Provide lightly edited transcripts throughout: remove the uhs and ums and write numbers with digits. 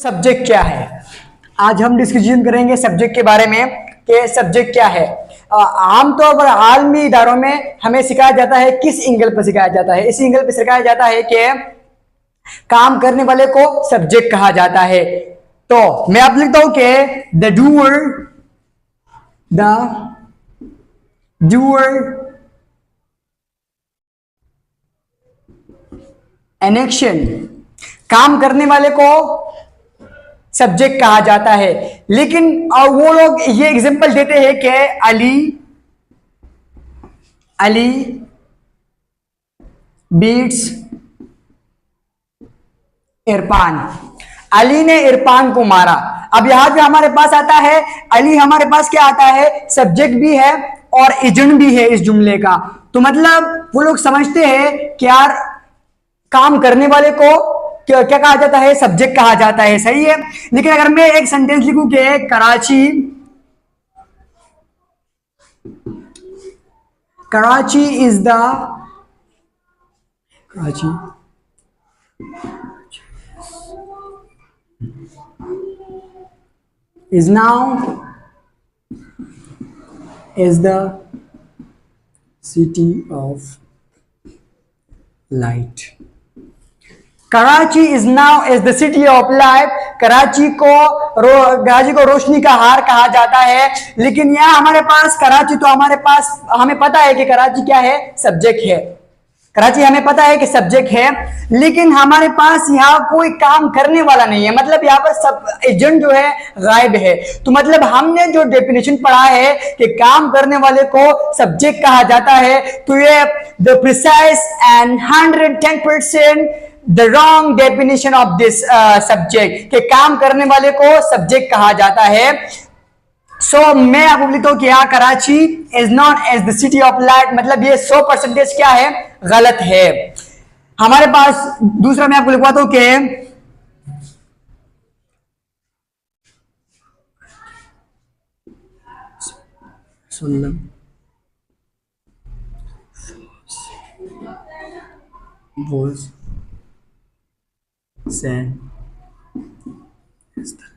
Subject क्या है। आज हम डिस्कशन करेंगे सब्जेक्ट के बारे में कि सब्जेक्ट क्या है। आमतौर पर आलमी इदारों में हमें सिखाया जाता है, किस एंगल पर सिखाया जाता है? इस एंगल पर सिखाया जाता है कि काम करने वाले को सब्जेक्ट कहा जाता है। तो मैं आप लिखता हूं कि द डूअर एन एक्शन, काम करने वाले को सब्जेक्ट कहा जाता है। लेकिन वो लोग ये एग्जांपल देते हैं कि अली बीट्स इरफान, अली ने इरफान को मारा। अब यहां पे हमारे पास आता है अली, हमारे पास क्या आता है? सब्जेक्ट भी है और एजेंट भी है इस जुमले का। तो मतलब वो लोग समझते हैं कि यार काम करने वाले को क्या कहा जाता है? सब्जेक्ट कहा जाता है। सही है। लेकिन अगर मैं एक सेंटेंस लिखूं कि Karachi is the city of light. Karachi is now is the city of light. Karachi को रोशनी का हार कहा जाता है। लेकिन यहाँ हमारे पास कराची, तो हमारे पास हमें पता है कि कराची क्या है? सब्जेक्ट है। कराची हमें पता है कि सब्जेक्ट है, लेकिन हमारे पास यहाँ कोई काम करने वाला नहीं है। मतलब यहाँ पर सब एजेंट जो है गायब है। तो मतलब हमने जो डेफिनेशन पढ़ा है कि काम करने वाले को सब्जेक्ट कहा जाता है, तो ये the precise and 110% the wrong definition of this subject, कि काम करने वाले को सब्जेक्ट कहा जाता है। सो मैं आपको लिखता हूं कि यहाँ Karachi is not as the city of light, मतलब ये 100% क्या है? गलत है। हमारे पास दूसरा मैं आपको लिखवाता हूं कि was said is the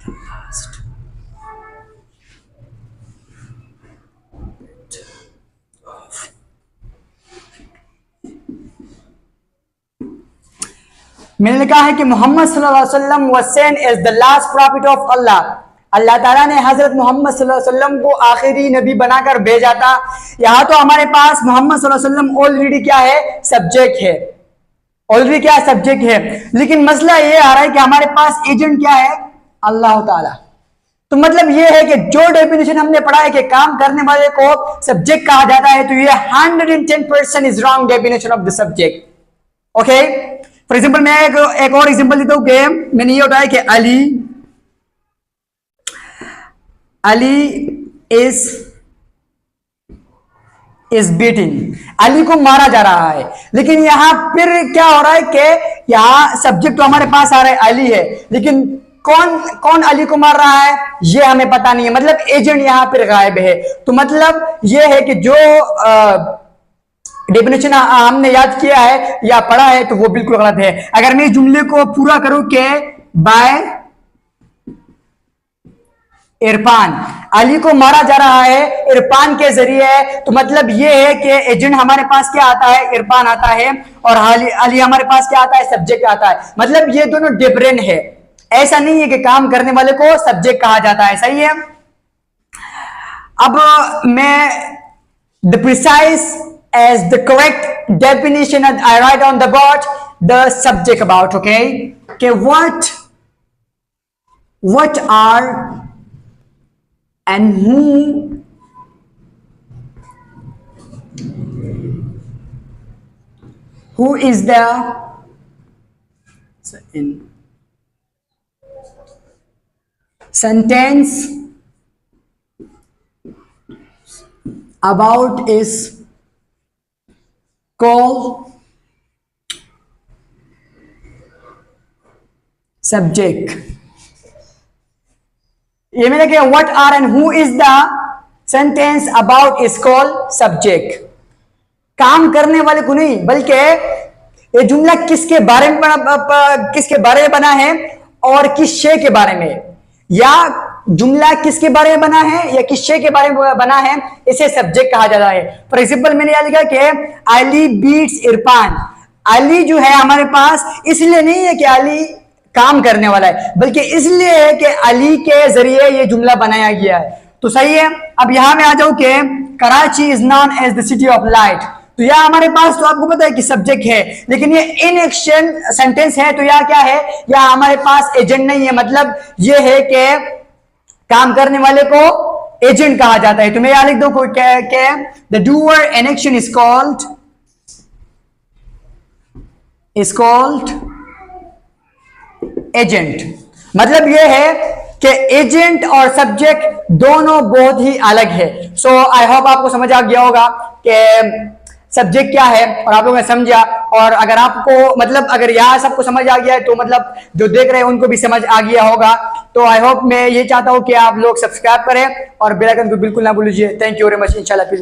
last of मैंने लिखा है कि मोहम्मद सल्लल्लाहु अलैहि वसल्लम was sent as the last prophet of Allah। अल्लाह ताला ने हजरत मोहम्मद सल्लल्लाहु अलैहि वसल्लम को आखिरी नबी बनाकर भेजा था। यहाँ तो हमारे पास मोहम्मद सल्लल्लाहु अलैहि वसल्लम ऑलरेडी क्या है? सब्जेक्ट है। ऑलरेडी क्या सब्जेक्ट है। लेकिन मसला ये आ रहा है कि हमारे पास एजेंट क्या है? अल्लाह ताला। तो मतलब ये है कि जो डेफिनेशन हमने पढ़ा है कि काम करने वाले को सब्जेक्ट कहा जाता है, तो ये 110% is wrong definition of the subject. Okay, for example मैं एक और एग्जांपल देता हूं कि मैंने ये उठाया कि अली इज बीटिंग, अली को मारा जा रहा है। लेकिन यहां फिर क्या हो रहा है कि यहां सब्जेक्ट तो हमारे पास आ रहा है, अली है, लेकिन कौन अली को मार रहा है ये हमें पता नहीं है। मतलब एजेंट यहां पर गायब है। तो मतलब ये है कि जो डेफिनेशन हमने याद किया है या पढ़ा है, तो वो बिल्कुल गलत है। अगर मैं इस जुमले को पूरा करूं कि बाय इरफान, अली को मारा जा रहा है इरफान के जरिए, तो मतलब ये है कि एजेंट हमारे पास क्या आता है? इरफान आता है, और अली हमारे पास क्या आता है? सब्जेक्ट आता है। मतलब ये दोनों डिफरेंट है। ऐसा नहीं है कि काम करने वाले को सब्जेक्ट कहा जाता है। सही है। अब मैं the precise as the correct definition I write on the board the subject about, okay what are and who is the in sentence about is called subject। ये मैंने कहा what are and who is the sentence about is called subject। काम करने वाले को नहीं, बल्कि ये जुमला किसके बारे में बना है और किस शे के बारे में, या जुमला किसके बारे में बना है या किस शे के बारे में बना है, इसे सब्जेक्ट कहा जाता है। फॉर एग्जाम्पल मैंने यहां लिखा कि अली बीट्स इरफान। अली जो है हमारे पास इसलिए नहीं है कि अली काम करने वाला है, बल्कि इसलिए है कि अली के जरिए ये जुमला बनाया गया है। तो सही है। अब यहां मैं आ जाऊं कि Karachi is known as the city of light. तो यह हमारे पास, तो आपको पता है कि सब्जेक्ट है, लेकिन ये इन एक्शन सेंटेंस है, तो यह क्या है, यह हमारे पास एजेंट नहीं है। मतलब ये है कि काम करने वाले को एजेंट कहा जाता है। तो मैं यहां लिख दू कि the doer in action is called agent. मतलब यह है कि एजेंट और सब्जेक्ट दोनों बहुत ही अलग है। सो आई होप आपको समझ आ गया होगा कि सब्जेक्ट क्या है और आप लोगों ने समझा। और अगर आपको मतलब अगर यहाँ सबको समझ आ गया है तो मतलब जो देख रहे हैं उनको भी समझ आ गया होगा। तो आई होप मैं ये चाहता हूँ कि आप लोग सब्सक्राइब करें और बेल आइकन को बिल्कुल ना भूलिए। Thank you very much. इंशाल्लाह फिर